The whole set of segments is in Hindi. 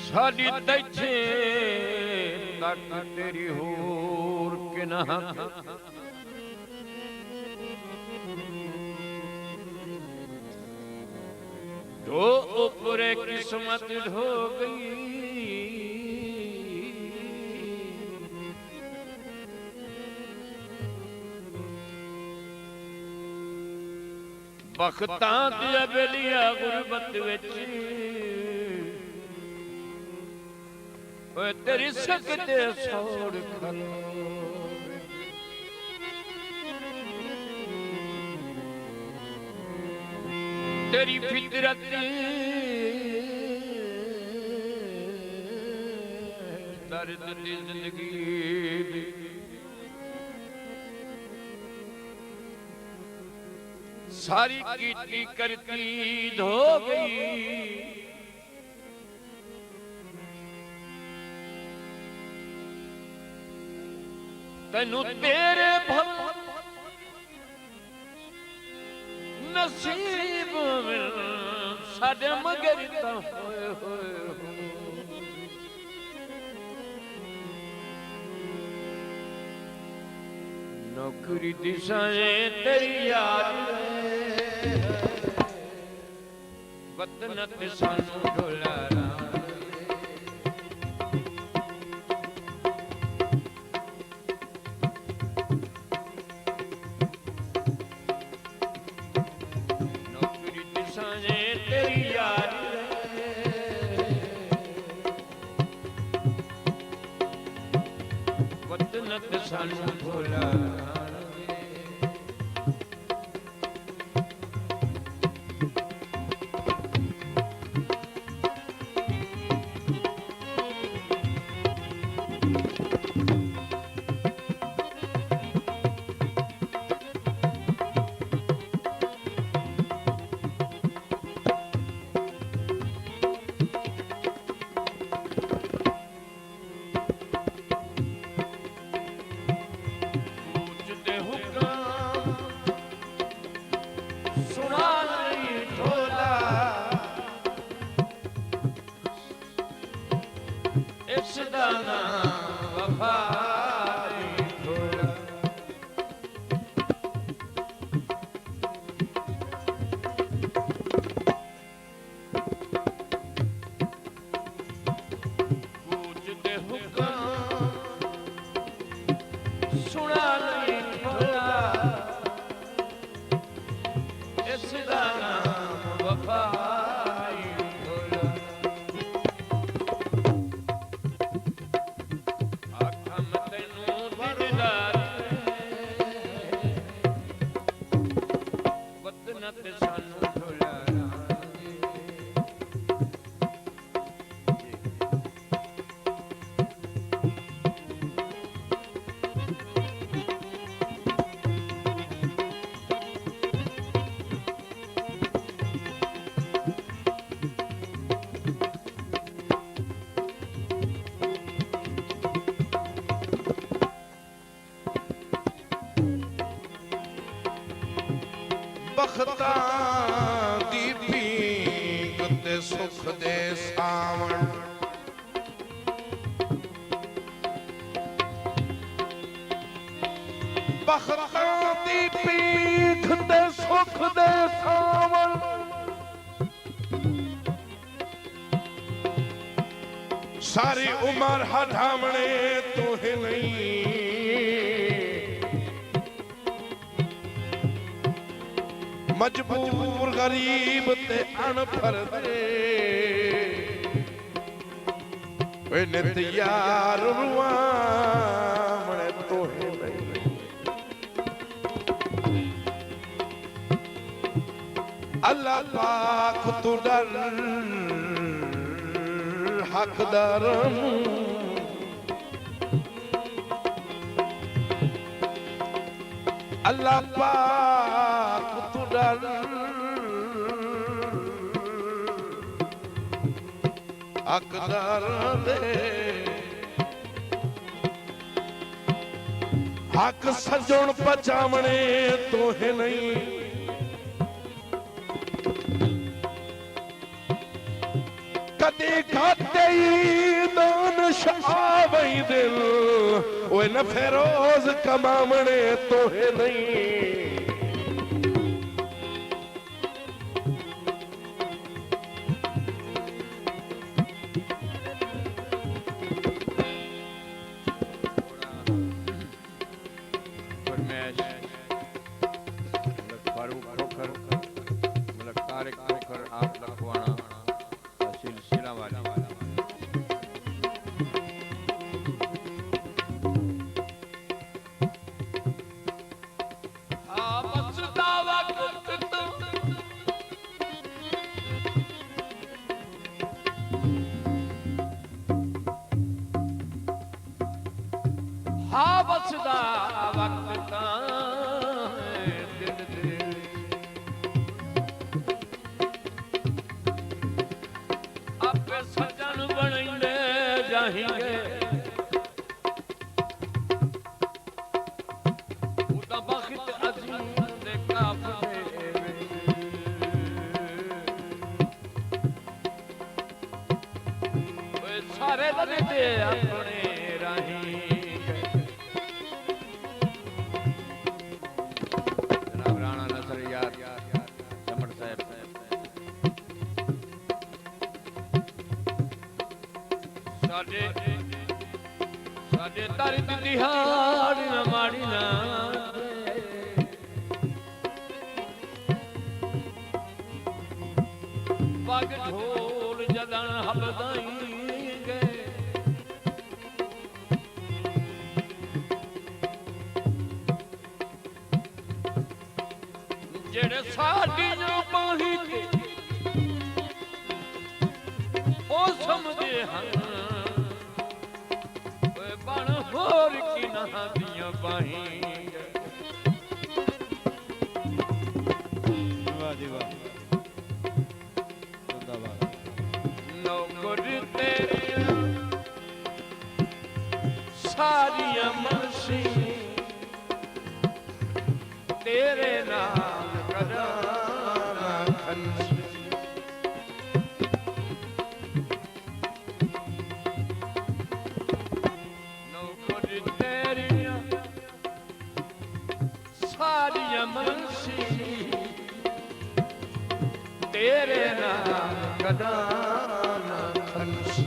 साडी तैथे तक तेरी होर के ना तो ऊपर किस्मत हो गई बख्तां दिया बेलिया गुरबत विच तेरी सकते सोड़ खलो तेरी फितरत दर्द दी जिंदगी सारी कीती करती हो गई तैनू तेरे भल नसीब में साडे मगर ता होए होए नौकरी दिशाएं तेरी याद वतन ते सानू डोलारा नौकरी दिशाएं तेरी याद वतन ते सानू डोलारा बख्तां दी पींग ते सुख दे सावण बख्तां दी पींग ते सुख दे सावण सारी उम्र हटावणे तुहे नहीं मजबूर गरीब ते अनपढ़ दे नित यार रुआवणे तोहे नहीं अल्लाह पाक तू डर हकदार अल्लाह पाक तू डर हकदार दे हक सजोण बचावणे तोहे नहीं कदी घाटे आवई दिल ओए न फेरोज कमावणे तोहे नहीं हाँ बसदा वक्त दिल दे आपे सजन बनने जाएंगे उदा बखत अजीम दे काफले वे सारे दे अपने राही साडे तारी दी दिहाड़ न माड़ी ना पग ढोल जदन हलदाएंगे जेड़े साडियां बाही के ओ समझे हन होर की नहादियां बाहीं वाह जी वाह जिंदाबाद नौकर तेरियां सारियां मनसी तेरे नाम कदाना खनसी तेरे नाम कदाना खनसी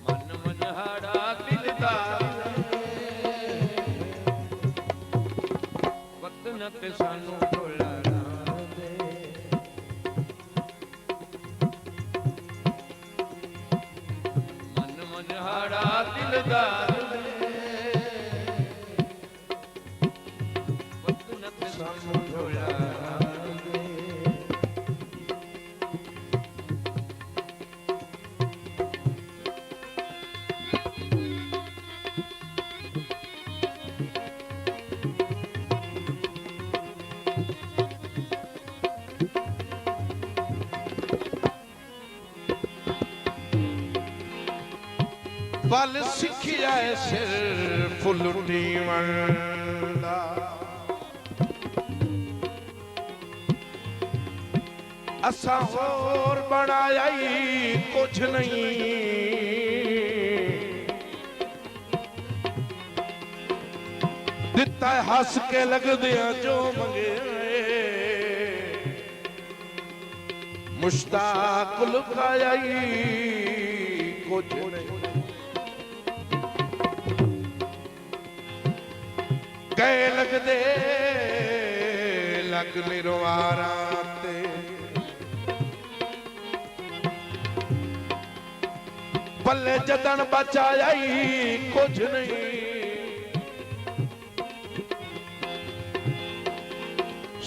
मन मनहाड़ा दिलदार वतन ते सानू ढोला दे मन मनहाड़ा दिलदार बल सिखिया सिर फुलटी वंदा असा होर बनाया ही कुछ नहीं दिता हस के लग दिया जो मंगे मुश्ताक लुकाया ही कुछ नहीं गए लगदे लग निरवारा ते पल्ले जतन बचाया ही कुछ नहीं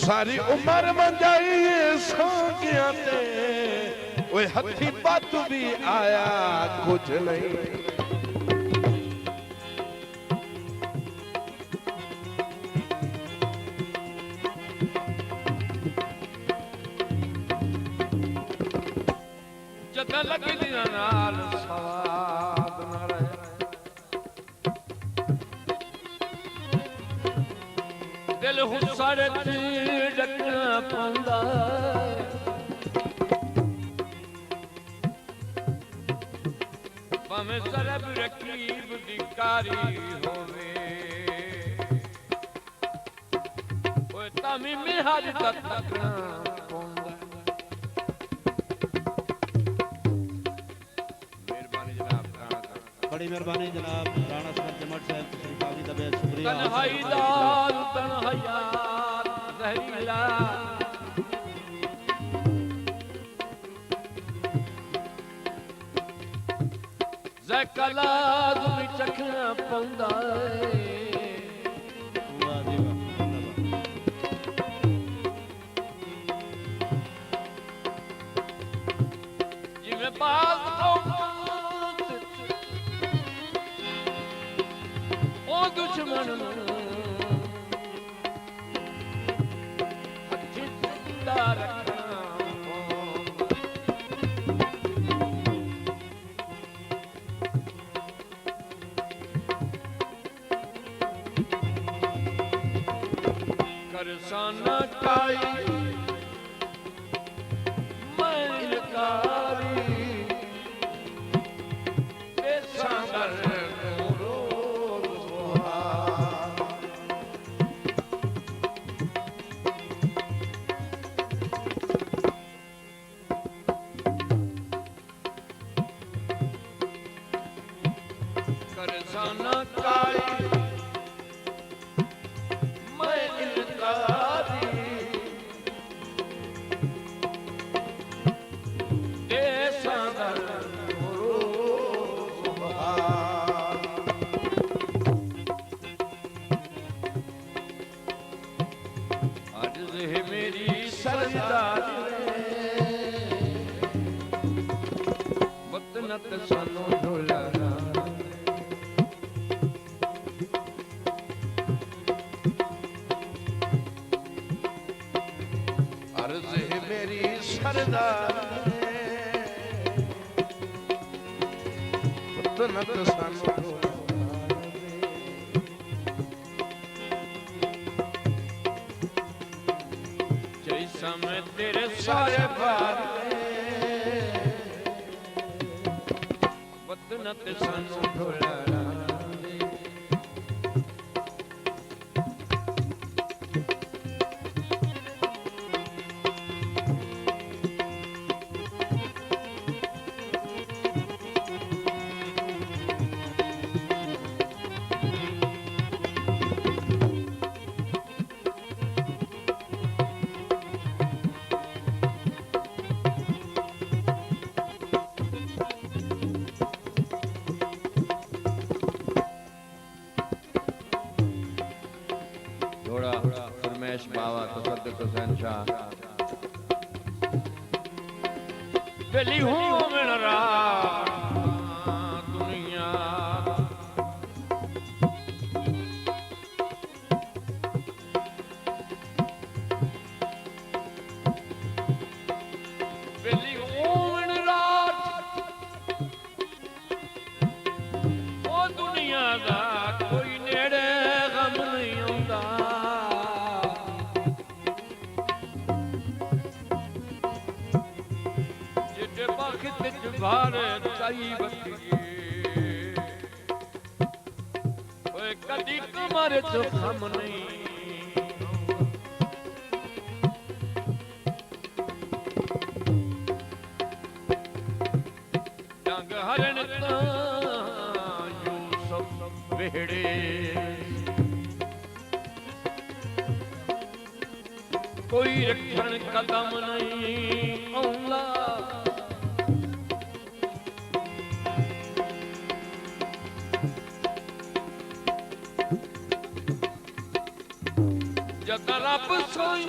सारी उम्र मंजाई सांगिया ते ओए हथी पत भी आया कुछ नहीं लग दिया नाल सवाद न रहे दिल हुसड़ डकना पांदा ਭਾਵੇਂ ਸਰਬ ਰਕੀਬ ਦੀ ਕਾਰੀ ਹੋਵੇ ਓਏ ਤਾਂ ਵੀ ਮਿਹਰ ਦਾ ਤਕਣਾ ਪਾਉਂਦਾ ਮਿਹਰਬਾਨੀ ਜਨਾਬ ਰਾਣਾ ਸਾਹਿਬ बड़ी मेहरबानी जनाब राणा सरपंच जमट साहब तशरीफ आवी दा बेहद शुक्रिया तन्हाई दाल तन्हायात जहरीला ज़कला दुनी चखना पौंदा वाह जी वाह जिवें बाग ओ दुश्मन हथी जिंदा रखना करसाना काई मैलकारी बेसागर करसाना काई वतनत सानू ढोलाना अर्ज है मेरी सरदार वतनत सानू जैसा मैं तेरे सारे बार वतनत सानू ढोलाना फरमैश बावा तसद्दुक हुसैन शाह वेली हूँ मिल रहा दुनिया वेली हूँ मिल रात ओ दुनिया दा कोई नेड़े गम नहीं आंदा भारत चाई बतिए ओए कदी कमर तो हम नहीं डंग हरण यूसुफ बेड़े कोई रखण कदम नहीं औला रब सोई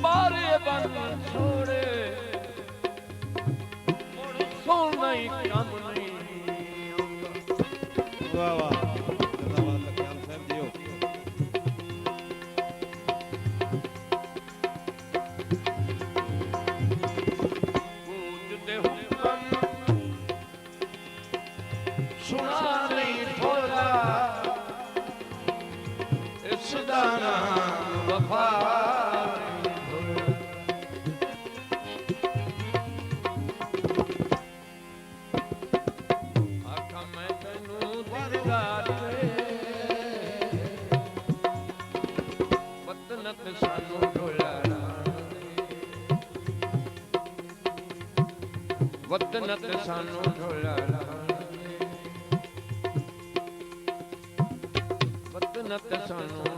बारे बन छोड़े सोना ही कम नहीं वाह वाह जिंदाबाद लखयाल साहब दियो पूजते हुक्म सुना नहीं भोला सदाना वफा ਵਤਨ ਤੇ ਸਾਨੂੰ ਢੋਲਾ ਲਾਣੇ ਵਤਨ ਤੇ ਸਾਨੂੰ